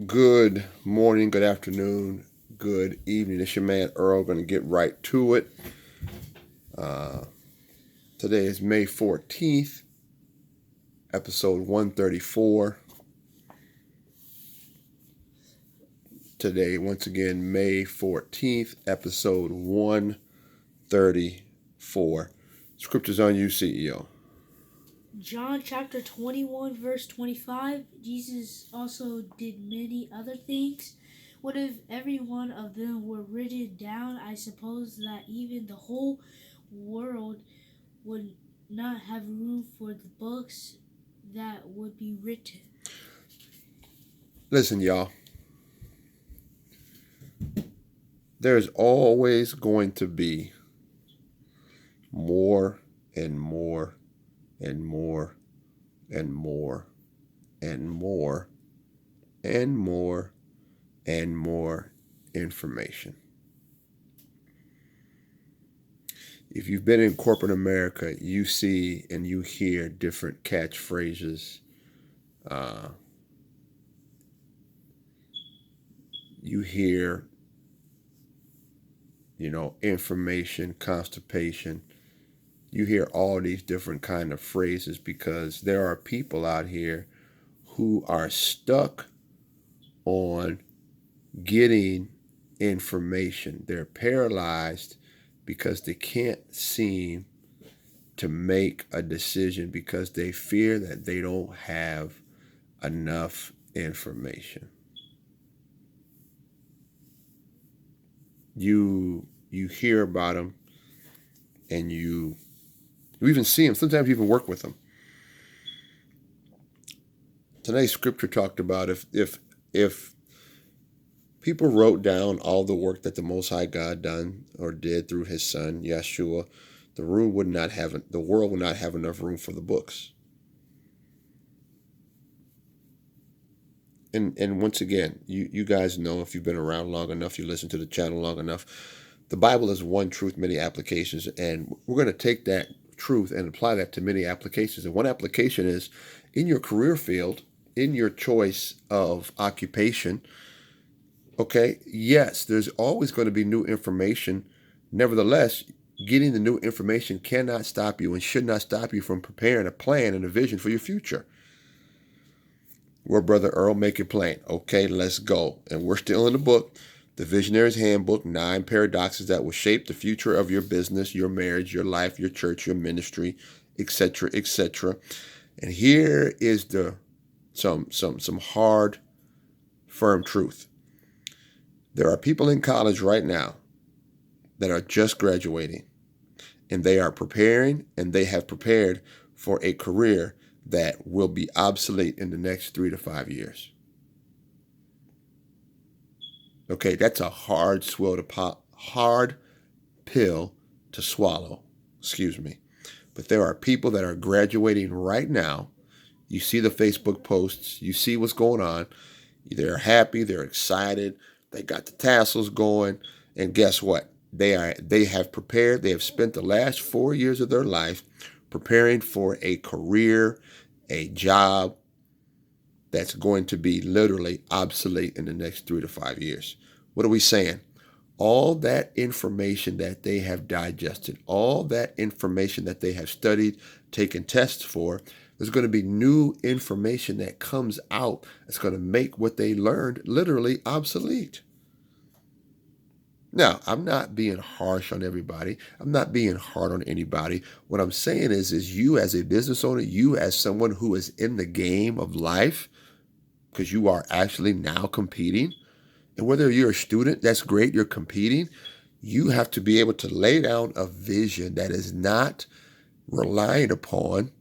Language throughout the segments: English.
Good morning, good afternoon, good evening. It's your man Earl. Going to get right to it. Today is May 14th, episode 134. Today, once again, May 14th, episode 134. Scriptures on you, CEO. John chapter 21, verse 25. Jesus also did many other things. What if every one of them were written down? I suppose that even the whole world would not have room for the books that would be written. Listen, y'all. There's always going to be more and more and more and more and more and more and more information. If you've been in corporate America, you see and you hear different catchphrases. You hear, information, constipation. You hear all these different kind of phrases because there are people out here who are stuck on getting information. They're paralyzed because they can't seem to make a decision because they fear that they don't have enough information. You hear about them and you even see them. Sometimes you even work with them. Today's scripture talked about if people wrote down all the work that the Most High God done or did through His Son Yeshua, the world would not have enough room for the books. And once again, you guys know, if you've been around long enough, you listen to the channel long enough, the Bible is one truth, many applications, and we're going to take that truth and apply that to many applications. And one application is in your career field, in your choice of occupation. Okay, yes, there's always going to be new information. Nevertheless, getting the new information cannot stop you and should not stop you from preparing a plan and a vision for your future. Well, Brother Earl, make it plain. Okay, let's go. And we're still in the book, The Visionary's Handbook, 9 Paradoxes that will shape the future of your business, your marriage, your life, your church, your ministry, etc., etc. And here is some hard, firm truth. There are people in college right now that are just graduating, and they are preparing, and they have prepared for a career that will be obsolete in the next 3 to 5 years. Okay, that's a hard pill to swallow. Excuse me. But there are people that are graduating right now. You see the Facebook posts, you see what's going on. They're happy, they're excited, they got the tassels going, and guess what? They have prepared, they have spent the last 4 years of their life preparing for a career, a job that's going to be literally obsolete in the next 3 to 5 years. What are we saying? All that information that they have digested, all that information that they have studied, taken tests for, there's going to be new information that comes out that's going to make what they learned literally obsolete. Now, I'm not being harsh on everybody. I'm not being hard on anybody. What I'm saying is you as a business owner, you as someone who is in the game of life, because you are actually now competing, and whether you're a student, that's great, you're competing, you have to be able to lay down a vision that is not relying upon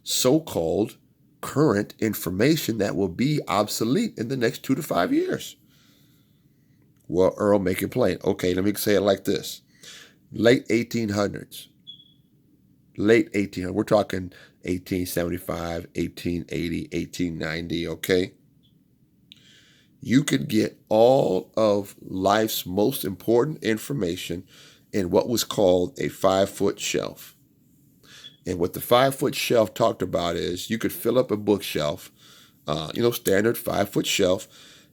so-called current information that will be obsolete in the next 2 to 5 years. Well, Earl, make it plain. Okay, let me say it like this. Late 1800s. We're talking 1875, 1880, 1890, okay? You could get all of life's most important information in what was called a 5-foot shelf. And what the 5-foot shelf talked about is you could fill up a bookshelf, standard 5-foot shelf,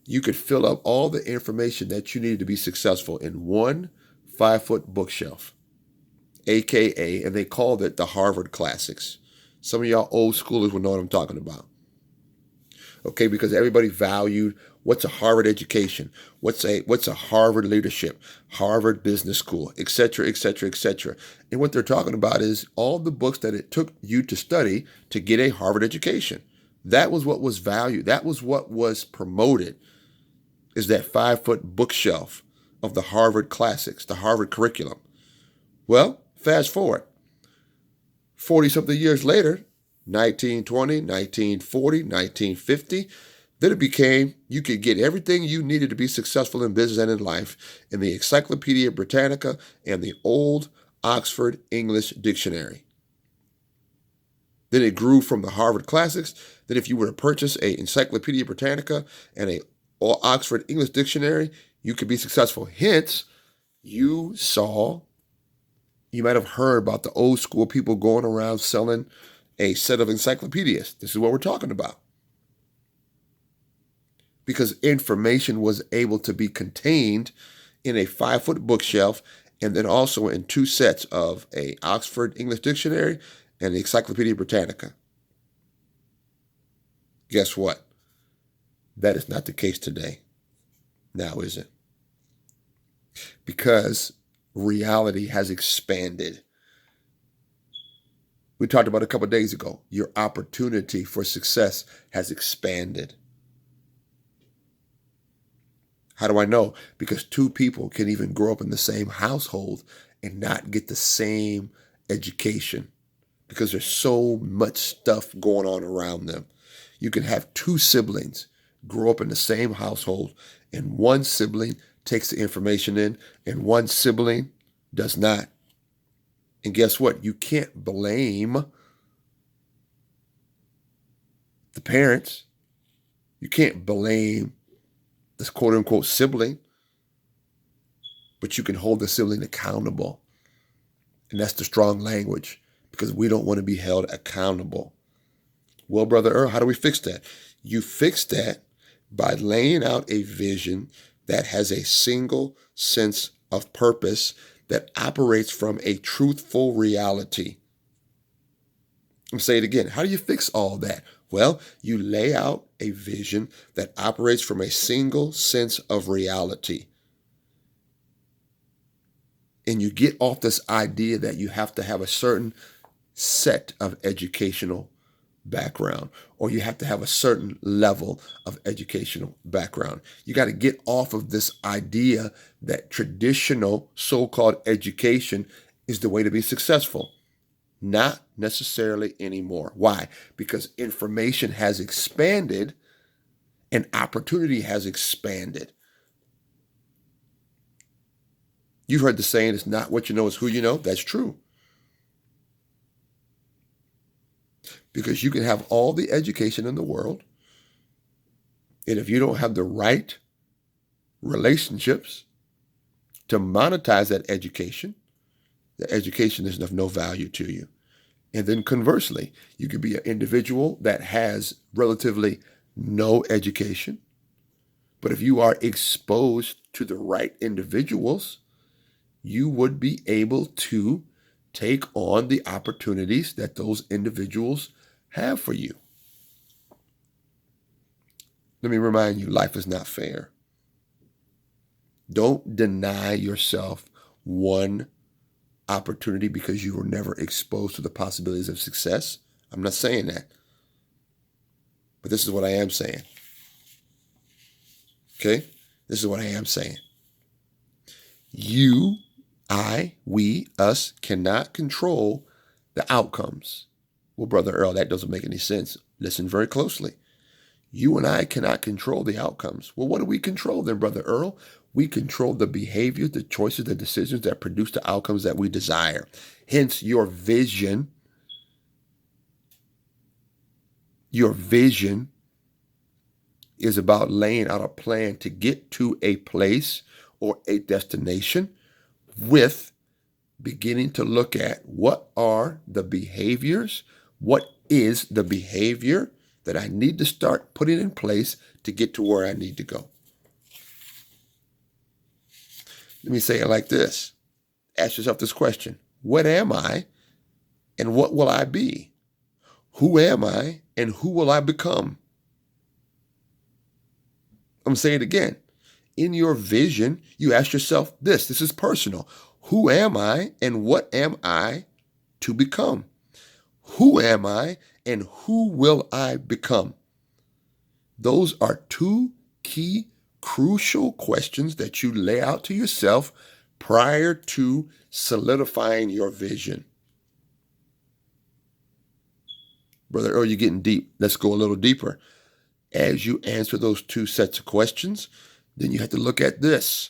You could fill up all the information that you needed to be successful in one 5-foot bookshelf, AKA, and they called it the Harvard Classics. Some of y'all old schoolers will know what I'm talking about. Okay, because everybody valued what's a Harvard education, what's a Harvard leadership, Harvard Business School, etc., etc., etc. And what they're talking about is all the books that it took you to study to get a Harvard education. That was what was valued. That was what was promoted, is that 5-foot bookshelf of the Harvard classics, the Harvard curriculum. Well, fast forward 40-something years later, 1920, 1940, 1950, then it became you could get everything you needed to be successful in business and in life in the Encyclopedia Britannica and the old Oxford English Dictionary. Then it grew from the Harvard Classics. Then if you were to purchase a Encyclopedia Britannica and a Oxford English Dictionary, you could be successful. Hence, you might have heard about the old school people going around selling a set of encyclopedias. This is what we're talking about. Because information was able to be contained in a 5-foot bookshelf and then also in 2 sets of a Oxford English Dictionary and the Encyclopedia Britannica. Guess what? That is not the case today. Now, is it? Because reality has expanded. We talked about a couple of days ago. Your opportunity for success has expanded. How do I know? Because 2 people can even grow up in the same household and not get the same education because there's so much stuff going on around them. You can have 2 siblings grow up in the same household, and one sibling takes the information in and one sibling does not. And guess what? You can't blame the parents. You can't blame this quote unquote sibling, but you can hold the sibling accountable. And that's the strong language, because we don't want to be held accountable. Well, Brother Earl, how do we fix that? You fix that by laying out a vision that has a single sense of purpose that operates from a truthful reality. I'm saying it again. How do you fix all that? Well, you lay out a vision that operates from a single sense of reality. And you get off this idea that you have to have a certain set of educational background, or you have to have a certain level of educational background. You got to get off of this idea that traditional so-called education is the way to be successful. Not necessarily anymore. Why? Because information has expanded and opportunity has expanded. You've heard the saying, it's not what you know, it's who you know. That's true. Because you can have all the education in the world, and if you don't have the right relationships to monetize that education, the education is of no value to you. And then conversely, you could be an individual that has relatively no education, but if you are exposed to the right individuals, you would be able to take on the opportunities that those individuals have for you. Let me remind you, life is not fair. Don't deny yourself one opportunity because you were never exposed to the possibilities of success. I'm not saying that. But this is what I am saying. Okay? This is what I am saying. You, we, us cannot control the outcomes. Well, Brother Earl, that doesn't make any sense. Listen very closely. You and I cannot control the outcomes. Well, what do we control then, Brother Earl? We control the behaviors, the choices, the decisions that produce the outcomes that we desire. Hence, your vision is about laying out a plan to get to a place or a destination with beginning to look at what are the behaviors, what is the behavior that I need to start putting in place to get to where I need to go. Let me say it like this. Ask yourself this question. What am I and what will I be? Who am I and who will I become? I'm going to say it again. In your vision, you ask yourself this. This is personal. Who am I and what am I to become? Who am I and who will I become? Those are two key, crucial questions that you lay out to yourself prior to solidifying your vision. Brother Earl, you're getting deep. Let's go a little deeper. As you answer those two sets of questions, then you have to look at this.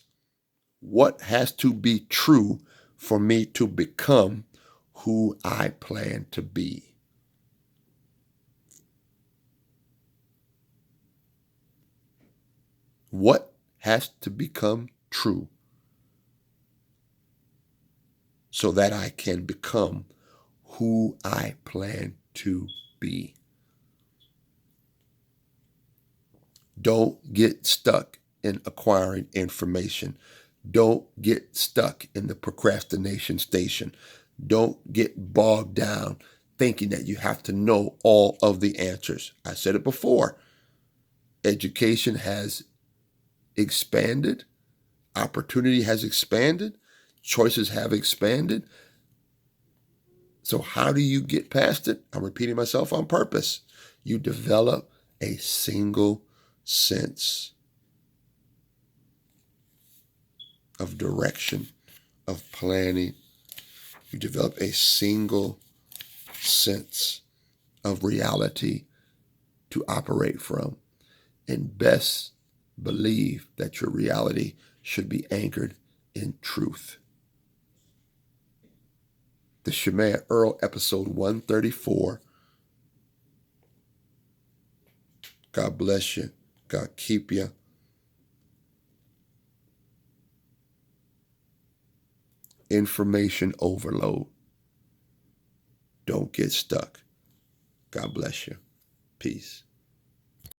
What has to be true for me to become who I plan to be? What has to become true so that I can become who I plan to be? Don't get stuck in acquiring information. Don't get stuck in the procrastination station. Don't get bogged down thinking that you have to know all of the answers. I said it before. Education has expanded. Opportunity has expanded. Choices have expanded. So how do you get past it? I'm repeating myself on purpose. You develop a single sense of direction, of planning. You develop a single sense of reality to operate from. And best believe that your reality should be anchored in truth. The Shemaiah Earl, episode 134. God bless you. God keep you. Information overload. Don't get stuck. God bless you. Peace.